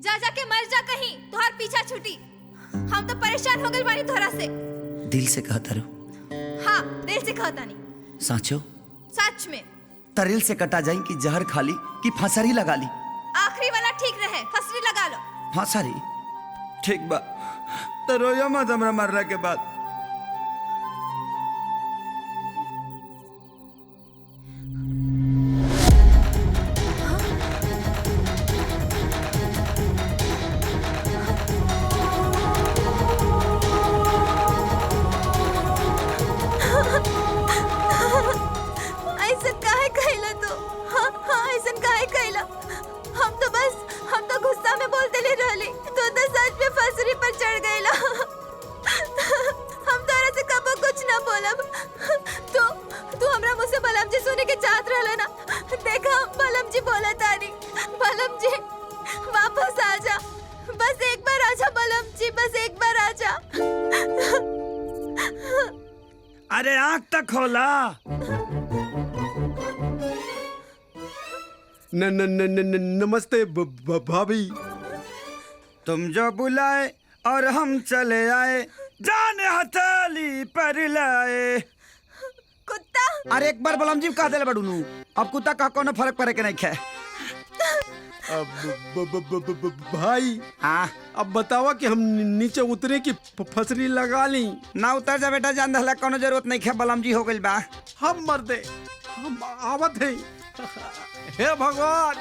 जा जाके मर जा कहीं, तुहार पीछा छूटी। हम तो परेशान हो गए बानी तोहरा से। दिल से कहता रू? हाँ, दिल से कहता नहीं। साचो? सच में। तरिल से कटा जाई कि जहर खाली कि फांसरी लगा ली? आखिरी वाला ठीक रहे, फसरी लगा लो। फांसरी? ठीक बा, तो रोया मत हमरा मरने के बाद। अरे आँख तक खोला। नमस्ते भाभी। तुम जो बुलाए और हम चले आए, जाने हथेली पर लाए। कुत्ता? अरे एक बार बलम जी कह दिले बड़ूनू, अब कुत्ता का कोनो फर्क पड़े के नहीं खे। भाई हाँ, अब बतावा कि हम नीचे उतरे की फसरी लगा ली? ना उतर जा बेटा, जान दहला कोनो जरूरत नहीं खे, बलम जी हो गइल बा। हम मर दे, हम आवत है। हे भगवान।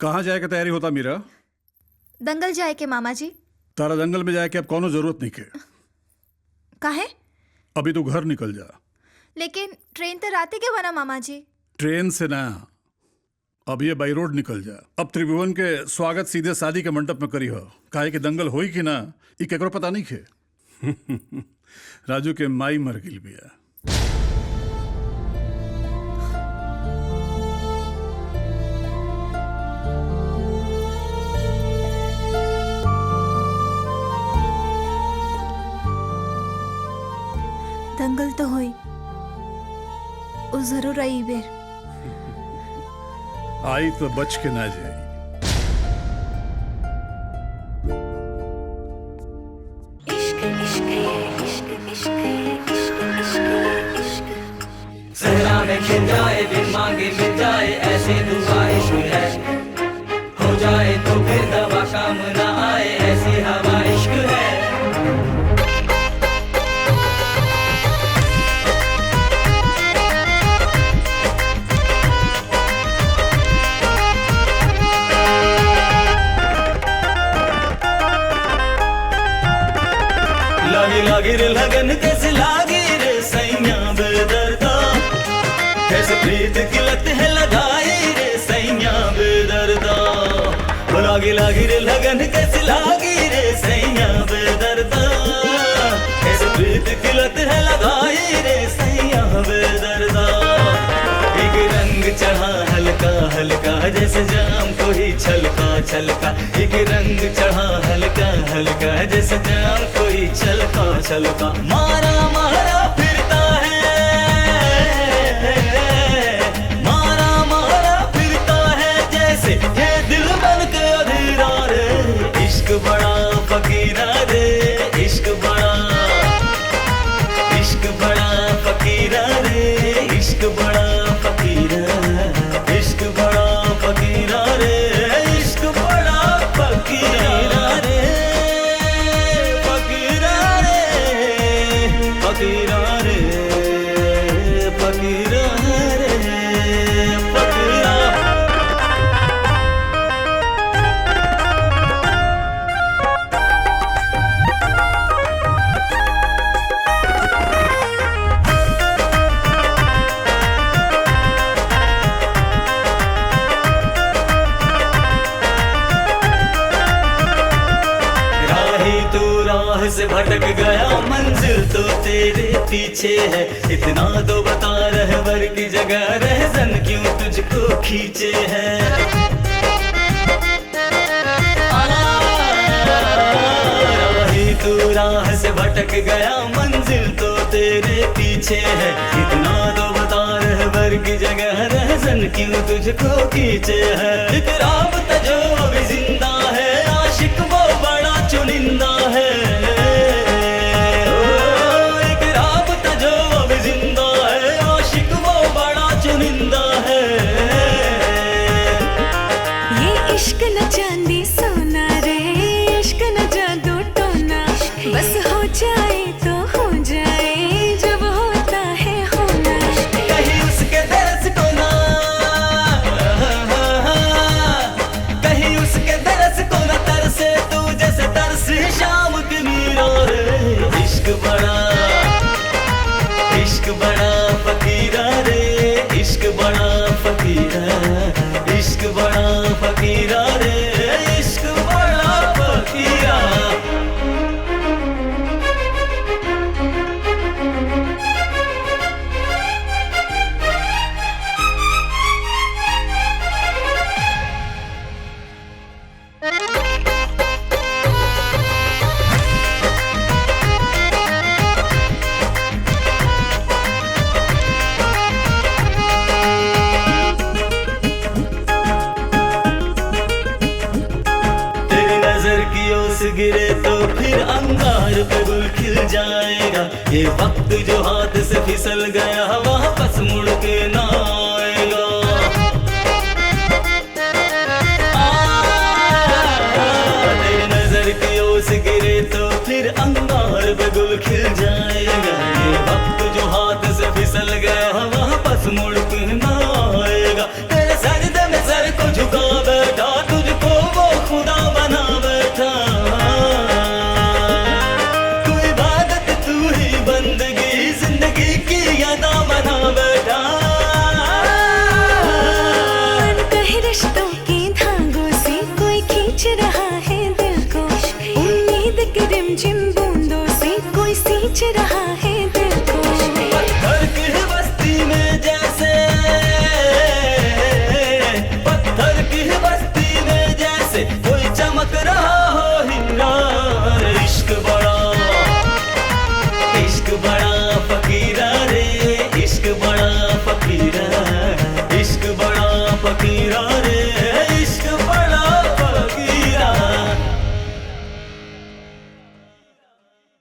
कहाँ जाए की तैयारी होता मीरा? दंगल जाए के मामा जी। तारा दंगल में जाए के अब कोनो जरूरत नहीं के। काहे? अभी तो घर निकल जा। लेकिन ट्रेन तो रात के बना मामा जी। ट्रेन से ना, अब ये बाई रोड निकल जा। अब त्रिभुवन के स्वागत सीधे शादी के मंडप में करी हो। काहे कि दंगल होई कि ना ये केकरो पता नहीं खे। राजू के माई मर गिल बिया। दंगल तो होई, वो जरूर आई बेर। आई तो बच के ना जाए। सहरा में खिल जाए, बिन मांगे मिल जाए, ऐसे दुआ इश्क है। हो जाए तो फिर दवा काम ना आए, ऐसी हवा इश्क है। लागी रे लगन कैसे लागी रे सैया बेदर्दा, कैसे प्रीत की लत है लगाई रे सैया बेदर्दा। लागी रे लगन कैसे लागी रे सैया बेदर्दा, कैसे प्रीत की लत है लगाई रे सैया बेदर्दा। एक रंग चढ़ा हल्का हल्का, जैसे जाम को ही छलका छलका। एक रंग चढ़ा हल्का हल्का, जैसे जाम को ही छलका छलका। मारा मारा फिरता है, मारा मारा फिरता है, जैसे ये दिल बन के अधीरा रे। इश्क बड़ा फकीरा रे, इश्क बड़ा फकीरा रे। इश्क बड़ा फकीरा, इश्क बड़ा फकीरा रे। इश्क बड़ा फकीरा रे, फकीरा रे, फकीरा रे, फकीरा रे, फकीरा। राह से भटक गया, मंजिल तो तेरे पीछे है। इतना तो बता रहबर की जगह रहज़न क्यों तुझको खींचे है। राही तू राह से भटक गया, मंजिल तो तेरे पीछे है। इतना तो बता क्यों तुझको खींचे है, एक राबता जो अभी जिंदा है, आशिक वो बड़ा चुनिंदा है। एक राबता जो अभी जिंदा है, आशिक वो बड़ा चुनिंदा है। ये इश्क न चांदी सोना रे, इश्क न जादू टोना, बस हो जाए तो हो जाए जब होता है होना। कहीं उसके दरस को ना, कहीं उसके दरस को ना तरसे तू जैसे तरसे शाम की मीरा रे। इश्क बड़ा फकीरा रे, इश्क बड़ा फकीरा, इश्क बड़ा फकीरा रे, इश्क बड़ा फकीरा। गिरे तो फिर अंगार पे गुल खिल जाएगा, ये वक्त जो हाथ से फिसल गया वापस मुड़ के ना आएगा। तेरी नजर की ओस गिरे तो फिर अंगार पे गुल खिल जाएगा, ये वक्त जो हाथ से फिसल गया वापस मुड़ के ना आएगा। तेरे सजदे में सर को झुका बैठा, तुझको वो खुदा बना बैठा। रिश्तों के धागों से कोई खींच रहा है दिल को, उम्मीद की रिमझिम बूंदों से कोई सींच रहा है दिल को। पत्थर की बस्ती में जैसे, पत्थर की बस्ती